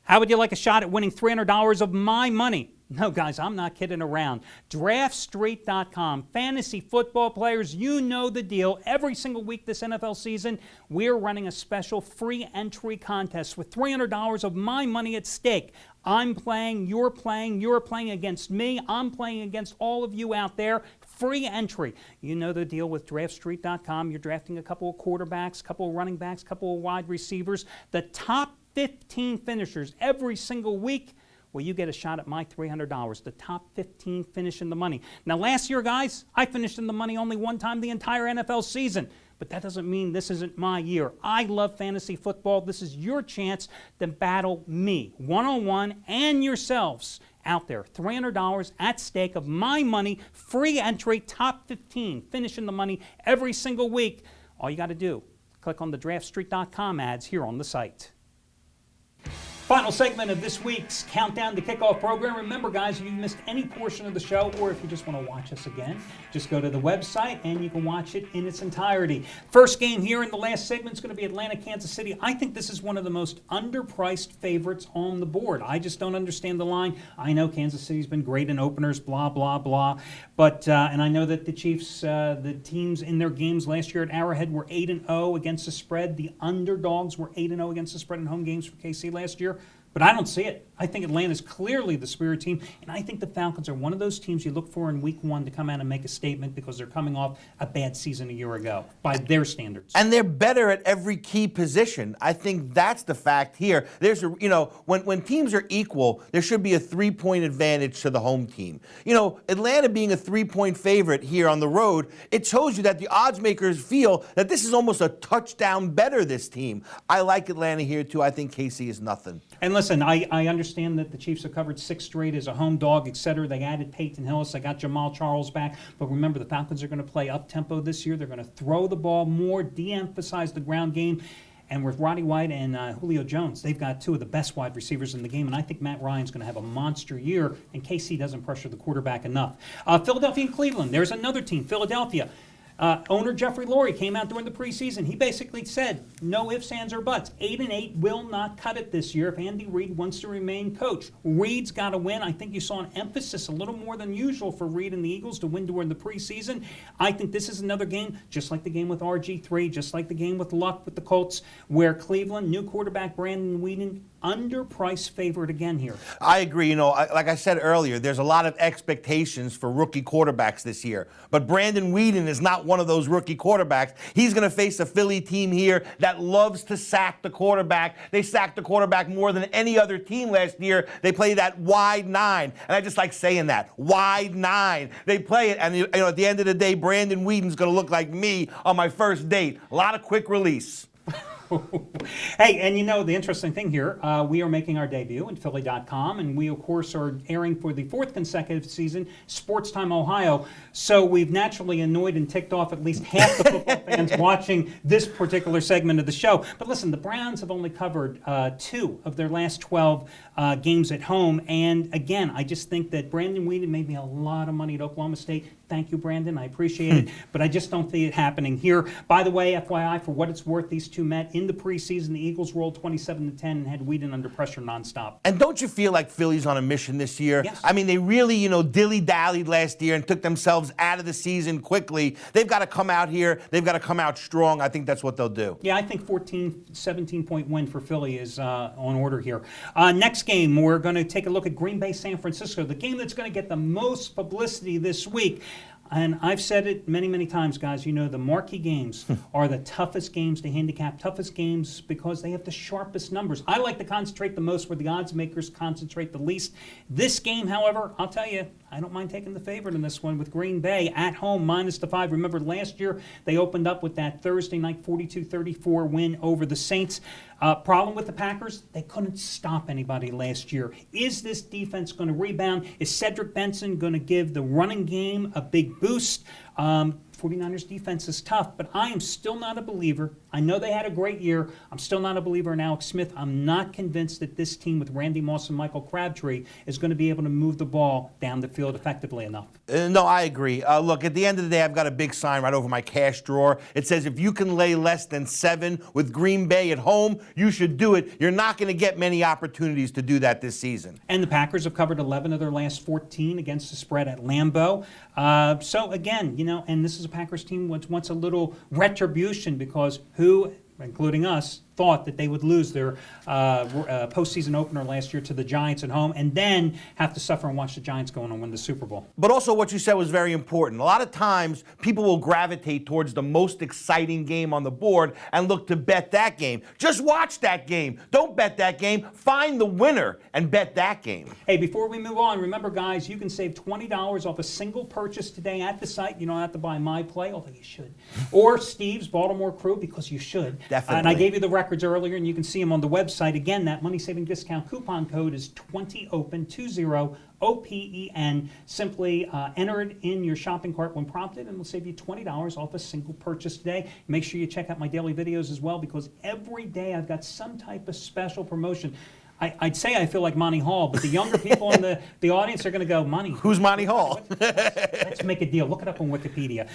How would you like a shot at winning $300 of my money? No, guys, I'm not kidding around. DraftStreet.com. Fantasy football players, you know the deal. Every single week this NFL season, we're running a special free entry contest with $300 of my money at stake. I'm playing, you're playing against me. I'm playing against all of you out there. Free entry. You know the deal with DraftStreet.com. You're drafting a couple of quarterbacks, a couple of running backs, a couple of wide receivers. The top 15 finishers every single week. Well, you get a shot at my $300, the top 15 finish in the money. Now, last year, guys, I finished in the money only one time the entire NFL season. But that doesn't mean this isn't my year. I love fantasy football. This is your chance to battle me, one-on-one, and yourselves out there. $300 at stake of my money, free entry, top 15, finish in the money every single week. All you got to do, click on the DraftStreet.com ads here on the site. Final segment of this week's Countdown to Kickoff program. Remember, guys, if you missed any portion of the show or if you just want to watch us again, just go to the website and you can watch it in its entirety. First game here in the last segment is going to be Atlanta, Kansas City. I think this is one of the most underpriced favorites on the board. I just don't understand the line. I know Kansas City's been great in openers, blah, blah, blah. But, and I know that the Chiefs, the teams in their games last year at Arrowhead were 8-0 against the spread. The underdogs were 8-0 against the spread in home games for KC last year. But I don't see it. I think Atlanta's clearly the superior team, and I think the Falcons are one of those teams you look for in week one to come out and make a statement because they're coming off a bad season a year ago by their standards. And they're better at every key position. I think that's the fact here. There's a, when teams are equal, there should be a 3-point advantage to the home team. Atlanta being a 3-point favorite here on the road, it shows you that the odds makers feel that this is almost a touchdown better, this team. I like Atlanta here too. I think KC is nothing. And listen, I understand that the Chiefs have covered 6 straight as a home dog, etc. They added Peyton Hillis. They got Jamal Charles back. But remember, the Falcons are going to play up-tempo this year. They're going to throw the ball more, de-emphasize the ground game. And with Roddy White and Julio Jones, they've got 2 of the best wide receivers in the game. And I think Matt Ryan's going to have a monster year, and KC doesn't pressure the quarterback enough. Philadelphia and Cleveland. There's another team, Philadelphia. Owner Jeffrey Lurie came out during the preseason. He basically said, no ifs, ands, or buts. 8-8 will not cut it this year if Andy Reid wants to remain coach. Reid's got to win. I think you saw an emphasis a little more than usual for Reid and the Eagles to win during the preseason. I think this is another game, just like the game with RG3, just like the game with Luck with the Colts, where Cleveland, new quarterback Brandon Weeden, underpriced favorite again here. I agree. Like I said earlier, there's a lot of expectations for rookie quarterbacks this year. But Brandon Weeden is not one of those rookie quarterbacks. He's going to face a Philly team here that loves to sack the quarterback. They sacked the quarterback more than any other team last year. They play that wide 9. And I just like saying that, wide 9. They play it, and at the end of the day, Brandon Weeden's going to look like me on my first date. A lot of quick release. Hey, and the interesting thing here, we are making our debut in Philly.com, and we, of course, are airing for the 4th consecutive season, Sports Time Ohio. So we've naturally annoyed and ticked off at least half the football fans watching this particular segment of the show. But listen, the Browns have only covered 2 of their last 12 games at home. And again, I just think that Brandon Weeden made me a lot of money at Oklahoma State. Thank you, Brandon. I appreciate it. But I just don't see it happening here. By the way, FYI, for what it's worth, these two met in the preseason. The Eagles rolled 27-10 and had Weeden under pressure nonstop. And don't you feel like Philly's on a mission this year? Yes. I mean, they really, dilly-dallied last year and took themselves out of the season quickly. They've got to come out here. They've got to come out strong. I think that's what they'll do. Yeah, I think 17-point win for Philly is on order here. Next game, we're going to take a look at Green Bay, San Francisco, the game that's going to get the most publicity this week. And I've said it many, many times, guys. The marquee games are the toughest games to handicap, toughest games because they have the sharpest numbers. I like to concentrate the most where the odds makers concentrate the least. This game, however, I'll tell you, I don't mind taking the favorite in this one with Green Bay at home, -5. Remember, last year they opened up with that Thursday night 42-34 win over the Saints. Problem with the Packers, they couldn't stop anybody last year. Is this defense going to rebound? Is Cedric Benson going to give the running game a big boost? 49ers defense is tough, but I am still not a believer. I know they had a great year. I'm still not a believer in Alex Smith. I'm not convinced that this team with Randy Moss and Michael Crabtree is going to be able to move the ball down the field effectively enough. No, I agree. Look, at the end of the day, I've got a big sign right over my cash drawer. It says if you can lay less than 7 with Green Bay at home, you should do it. You're not going to get many opportunities to do that this season. And the Packers have covered 11 of their last 14 against the spread at Lambeau. So again, and this is a Packers team which wants a little retribution because who, including us, thought that they would lose their postseason opener last year to the Giants at home and then have to suffer and watch the Giants go on and win the Super Bowl. But also what you said was very important. A lot of times people will gravitate towards the most exciting game on the board and look to bet that game. Just watch that game. Don't bet that game. Find the winner and bet that game. Hey, before we move on, remember, guys, you can save $20 off a single purchase today at the site. You don't have to buy my play, although you should. Or Steve's Baltimore Crew, because you should. Definitely. And I gave you the records earlier, and you can see them on the website. Again, that money-saving discount coupon code is 20OPEN, 20OPEN. Simply enter it in your shopping cart when prompted, and it'll save you $20 off a single purchase today. Make sure you check out my daily videos as well, because every day I've got some type of special promotion. I'd say I feel like Monty Hall, but the younger people in the audience are going to go, Monty. Who's Monty Hall? Let's make a deal. Look it up on Wikipedia.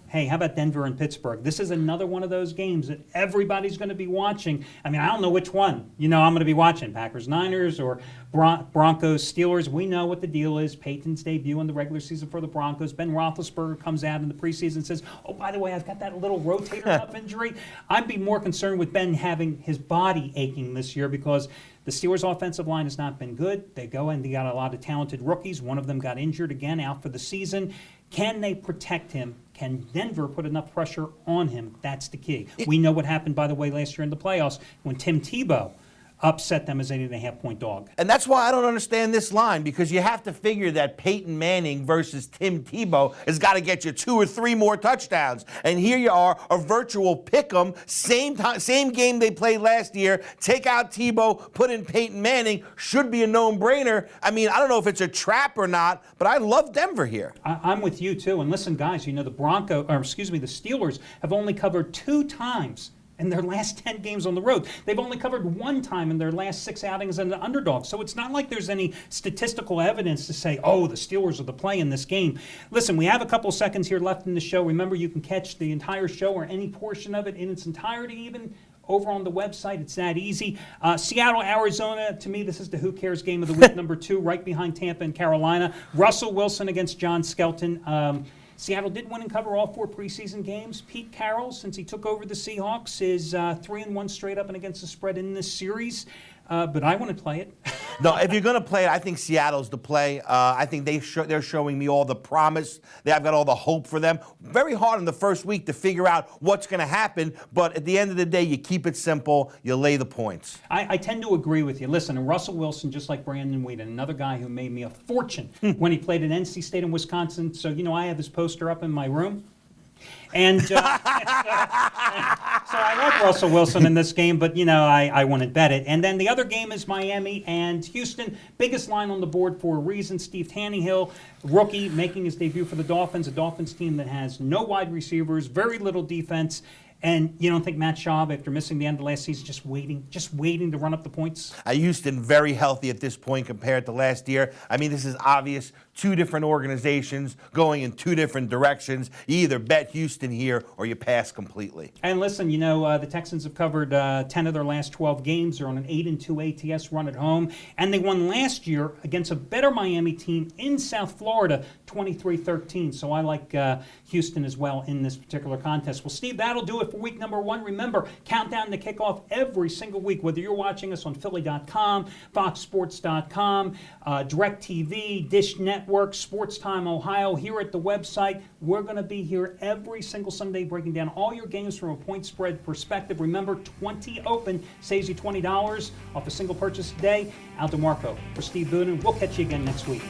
Hey, how about Denver and Pittsburgh? This is another one of those games that everybody's going to be watching. I mean, I don't know which one. I'm going to be watching. Packers, Niners, or Broncos, Steelers. We know what the deal is. Peyton's debut in the regular season for the Broncos. Ben Roethlisberger comes out in the preseason and says, oh, by the way, I've got that little rotator cuff injury. I'd be more concerned with Ben having his body aching this year because the Steelers' offensive line has not been good. They go and they got a lot of talented rookies. One of them got injured again, out for the season. Can they protect him? Can Denver put enough pressure on him? That's the key. We know what happened, by the way, last year in the playoffs when Tim Tebow upset them as an 8.5-point dog. And that's why I don't understand this line, because you have to figure that Peyton Manning versus Tim Tebow has got to get you 2 or 3 more touchdowns. And here you are, a virtual pick'em, same game they played last year. Take out Tebow, put in Peyton Manning, should be a no-brainer. I mean, I don't know if it's a trap or not, but I love Denver here. I'm with you too. And listen, guys, the Steelers have only covered 2 times in their last 10 games on the road. They've only covered 1 time in their last 6 outings as an underdog. So it's not like there's any statistical evidence to say, oh, the Steelers are the play in this game. Listen, we have a couple seconds here left in the show. Remember, you can catch the entire show or any portion of it in its entirety even over on the website. It's that easy. Seattle, Arizona, to me, this is the Who Cares game of the week, number 2, right behind Tampa and Carolina. Russell Wilson against John Skelton. Seattle did win and cover all 4 preseason games. Pete Carroll, since he took over the Seahawks, is 3-1 straight up and against the spread in this series. But I want to play it. No, if you're going to play it, I think Seattle's the play. I think they're showing me all the promise. I've got all the hope for them. Very hard in the first week to figure out what's going to happen, but at the end of the day, you keep it simple. You lay the points. I tend to agree with you. Listen, and Russell Wilson, just like Brandon Whedon, another guy who made me a fortune when he played at NC State in Wisconsin. So, I have his poster up in my room. And so I like Russell Wilson in this game, but, I wouldn't bet it. And then the other game is Miami and Houston. Biggest line on the board for a reason. Steve Tannehill, rookie, making his debut for the Dolphins, a Dolphins team that has no wide receivers, very little defense. And you don't think Matt Schaub, after missing the end of last season, just waiting to run up the points? Houston very healthy at this point compared to last year. I mean, this is obvious. 2 different organizations going in 2 different directions. You either bet Houston here or you pass completely. And listen, the Texans have covered 10 of their last 12 games. They're on an 8-2 ATS run at home. And they won last year against a better Miami team in South Florida, 23-13. So I like Houston as well in this particular contest. Well, Steve, that'll do it for week number 1. Remember, countdown to kickoff every single week, whether you're watching us on Philly.com, FoxSports.com, DirecTV, Dish Network, Sports Time Ohio, here at the website. We're going to be here every single Sunday breaking down all your games from a point spread perspective. Remember, 20 open saves you $20 off a single purchase today. Al DeMarco for Steve Boonen. We'll catch you again next week.